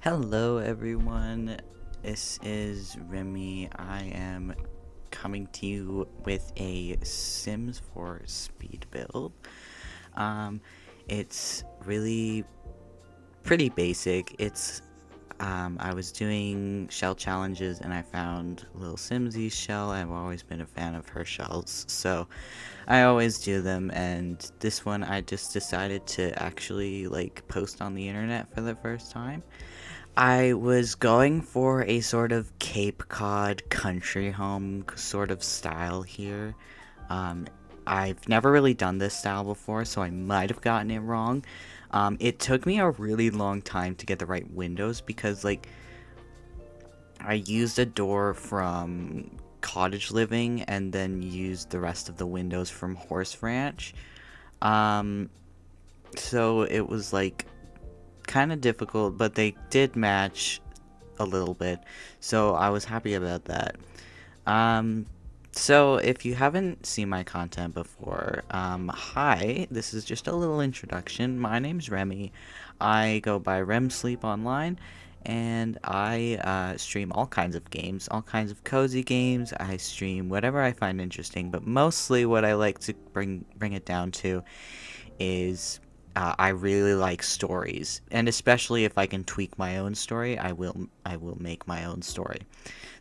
Hello everyone, this is Remy. I am coming to you with a Sims 4 speed build. Um, it's really pretty basic. I was doing shell challenges and I found Little Simsy's shell. I've always been a fan of her shells, so I always do them, and this one I just decided to actually post on the internet for the first time. I was going for a sort of Cape Cod country home sort of style here. Um, I've never really done this style before, so I might have gotten it wrong. It took me a really long time to get the right windows because, I used a door from Cottage Living and then used the rest of the windows from Horse Ranch. Um, so it was kind of difficult, but they did match a little bit, so I was happy about that. Um, so if you haven't seen my content before, hi, this is just a little introduction. My name's Remy. I go by Rem Sleep Online, and I stream all kinds of games, all kinds of cozy games. I stream whatever I find interesting, but mostly what I like to bring it down to is I really like stories, and especially if I can tweak my own story, I will make my own story.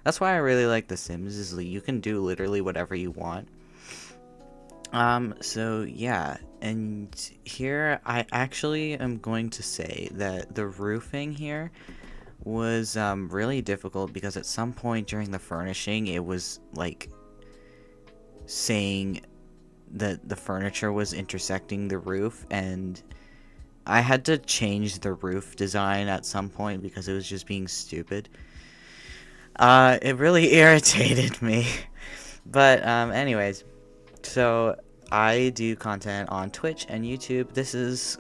That's why I really like The Sims is you can do literally whatever you want. So yeah, and here I actually am going to say that the roofing here was really difficult because at some point during the furnishing it was saying that the furniture was intersecting the roof, and I had to change the roof design at some point because it was just being stupid. It really irritated me. But, anyways, so I do content on Twitch and YouTube. This is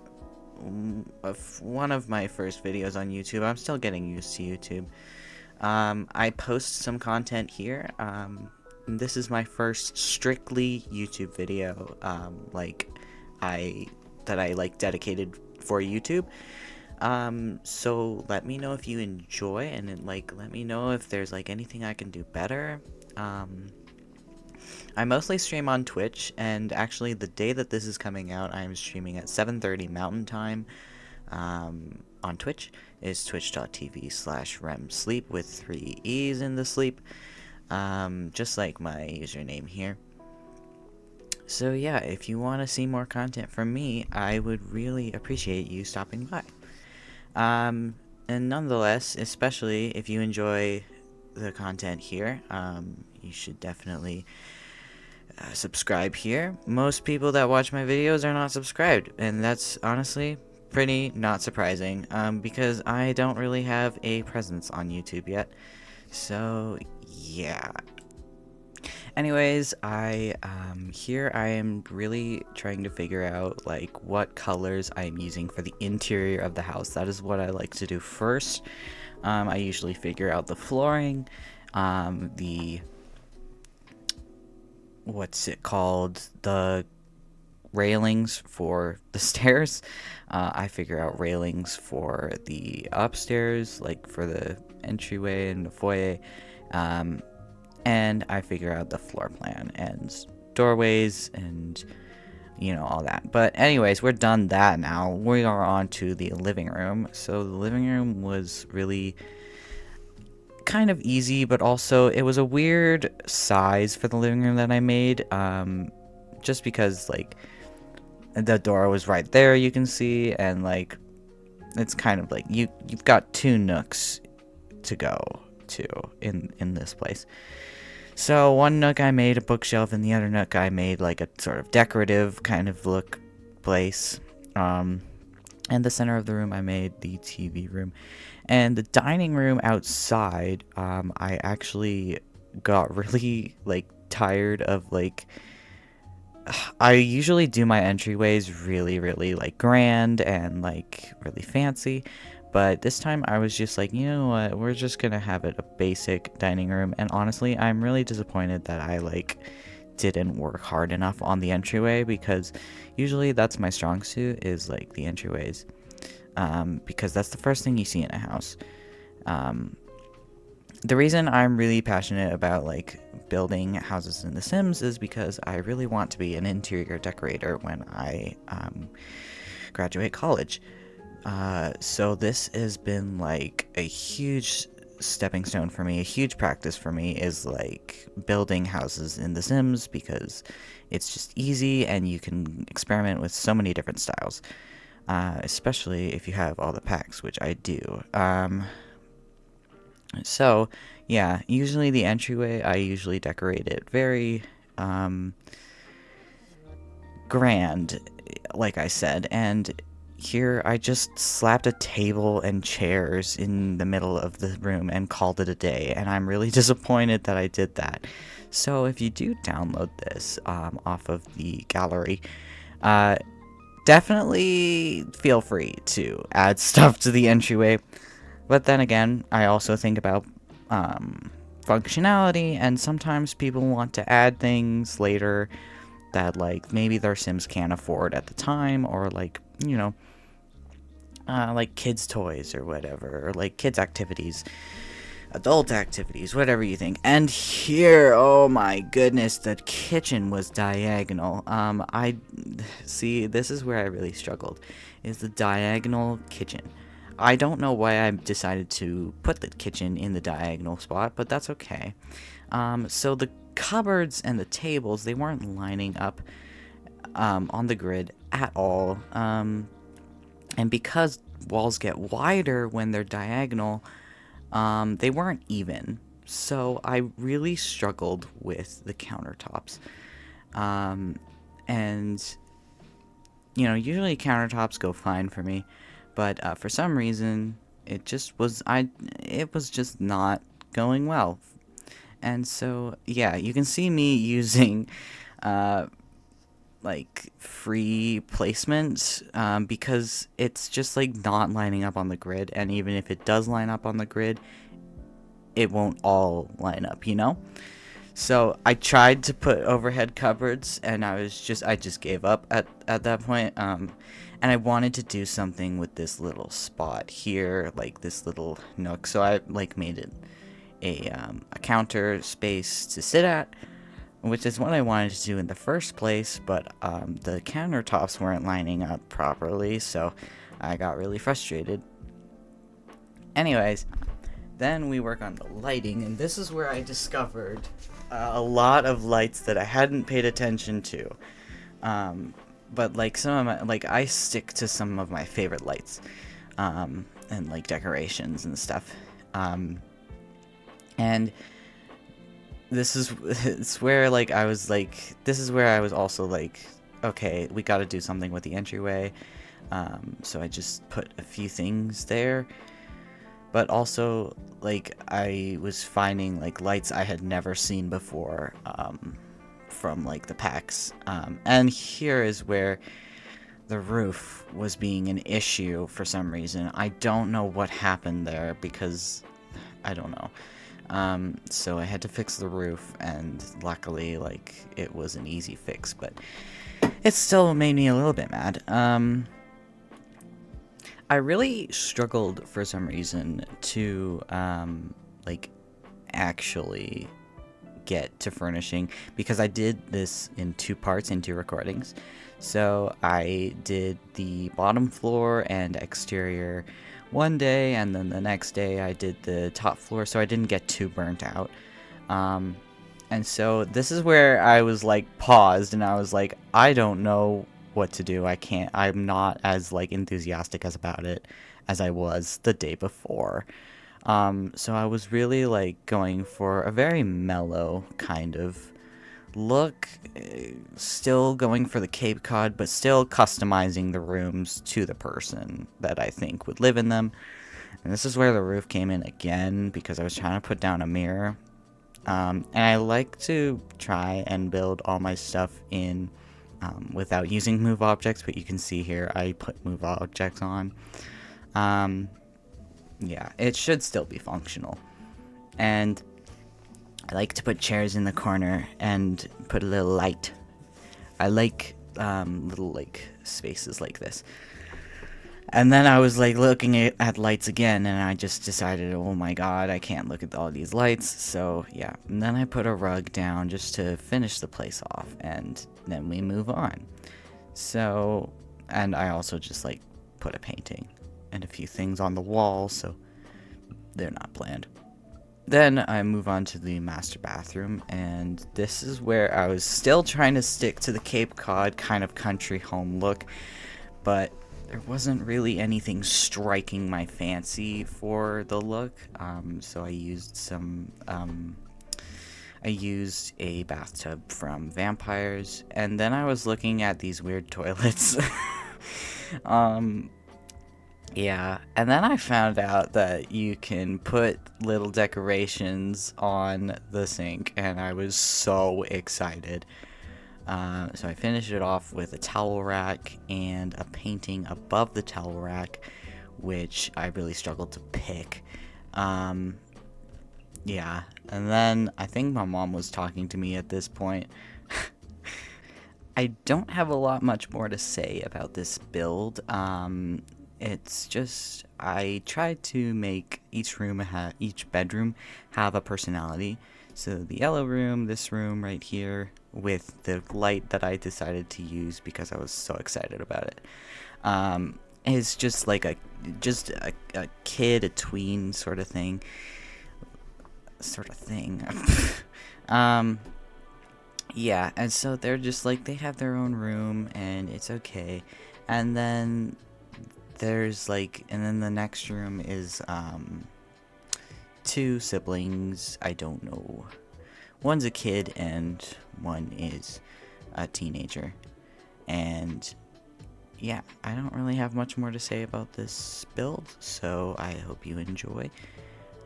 one of my first videos on YouTube. I'm still getting used to YouTube. I post some content here. This is my first strictly YouTube video, I that I dedicated for YouTube. So let me know if you enjoy, and then, let me know if there's anything I can do better. I mostly stream on Twitch, and actually the day that this is coming out, I'm streaming at 7:30 Mountain Time. On Twitch is twitch.tv/remsleep with 3 E's in the sleep. Just like my username here. So yeah, if you want to see more content from me, I would really appreciate you stopping by. And nonetheless, especially if you enjoy the content here, you should definitely subscribe here. Most people that watch my videos are not subscribed, and that's honestly pretty not surprising, because I don't really have a presence on YouTube yet. So yeah. Anyways, here I am really trying to figure out what colors I am using for the interior of the house. That is what I like to do first. I usually figure out the flooring, the what's it called, the railings for the stairs. I figure out railings for the upstairs, for the entryway and the foyer. And I figure out the floor plan and doorways and all that. But anyways, we're done that now. We are on to the living room. So the living room was really kind of easy, but also it was a weird size for the living room that I made, just because the door was right there, you can see, and it's kind of you've got 2 nooks to go to in this place. So one nook I made a bookshelf, and the other nook I made a sort of decorative kind of look place. And the center of the room I made the TV room. And the dining room outside, I actually got really tired of I usually do my entryways really, really grand and really fancy. But this time I was just you know what, we're just gonna have it a basic dining room. And honestly, I'm really disappointed that I didn't work hard enough on the entryway, because usually that's my strong suit, is the entryways. because that's the first thing you see in a house. The reason I'm really passionate about like building houses in The Sims is because I really want to be an interior decorator when I graduate college. So this has been like a huge stepping stone for me, a huge practice for me is like building houses in The Sims because it's just easy and you can experiment with so many different styles, especially if you have all the packs, which I do. So, yeah, usually the entryway, I usually decorate it very grand, like I said, and here I just slapped a table and chairs in the middle of the room and called it a day, and I'm really disappointed that I did that. So if you do download this off of the gallery, definitely feel free to add stuff to the entryway. But then again, I also think about functionality, and sometimes people want to add things later that like maybe their Sims can't afford at the time, or like, you know, like kids' toys or whatever, or like kids' activities, adult activities, whatever you think. And here, oh my goodness, the kitchen was diagonal. I see, this is where I really struggled, is the diagonal kitchen. I don't know why I decided to put the kitchen in the diagonal spot, but that's okay. So the cupboards and the tables, they weren't lining up on the grid at all. And because walls get wider when they're diagonal, they weren't even. So I really struggled with the countertops. And, you know, usually countertops go fine for me. But for some reason, it was just not going well. And so, yeah, you can see me using, like, free placement, because it's just, like, not lining up on the grid. And even if it does line up on the grid, it won't all line up, you know? So I tried to put overhead cupboards, and I just gave up at that point. And I wanted to do something with this little spot here, like this little nook. So I like made it a counter space to sit at, which is what I wanted to do in the first place. But the countertops weren't lining up properly, so I got really frustrated. Anyways, then we work on the lighting, and this is where I discovered a lot of lights that I hadn't paid attention to. But like some of my, like I stick to some of my favorite lights, and like decorations and stuff. And this is it's where like I was like, this is where I was also like, okay, we got to do something with the entryway. So I just put a few things there. But also, like, I was finding, like, lights I had never seen before, from, like, the packs. And here is where the roof was being an issue for some reason. I don't know what happened there, because I don't know. So I had to fix the roof, and luckily, like, it was an easy fix, but it still made me a little bit mad. I really struggled for some reason to, like, actually get to furnishing, because I did this in two parts, in two recordings. So I did the bottom floor and exterior one day, and then the next day I did the top floor, so I didn't get too burnt out. And so this is where I was, like, paused, and I was like, I don't know what to do. I'm not as like enthusiastic about it as I was the day before. So I was really like going for a very mellow kind of look, still going for the Cape Cod, but still customizing the rooms to the person that I think would live in them. And this is where the roof came in again, because I was trying to put down a mirror. And I like to try and build all my stuff in without using move objects, but you can see here I put move objects on. Yeah, it should still be functional. And I like to put chairs in the corner and put a little light. I like little like spaces like this. And then I was like looking at lights again, and I just decided, oh my god, I can't look at all these lights. So yeah, and then I put a rug down just to finish the place off, and then we move on. So, and I also just like put a painting and a few things on the wall, so they're not planned. Then I move on to the master bathroom, and this is where I was still trying to stick to the Cape Cod kind of country home look, but there wasn't really anything striking my fancy for the look, so I used a bathtub from Vampires, and then I was looking at these weird toilets. Yeah, and then I found out that you can put little decorations on the sink, and I was so excited. So I finished it off with a towel rack and a painting above the towel rack, which I really struggled to pick. Yeah, and then I think my mom was talking to me at this point. I don't have a lot much more to say about this build. It's just I tried to make each bedroom have a personality. So the yellow room, this room right here, with the light that I decided to use because I was so excited about it, is just like a kid, a tween sort of thing. Yeah, and so they're just like, they have their own room and it's okay. And then there's like, and then the next room is two siblings. I don't know, one's a kid and one is a teenager. And yeah, I don't really have much more to say about this build, so I hope you enjoy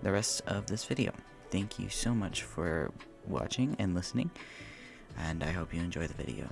the rest of this video. Thank you so much for watching and listening, and I hope you enjoy the video.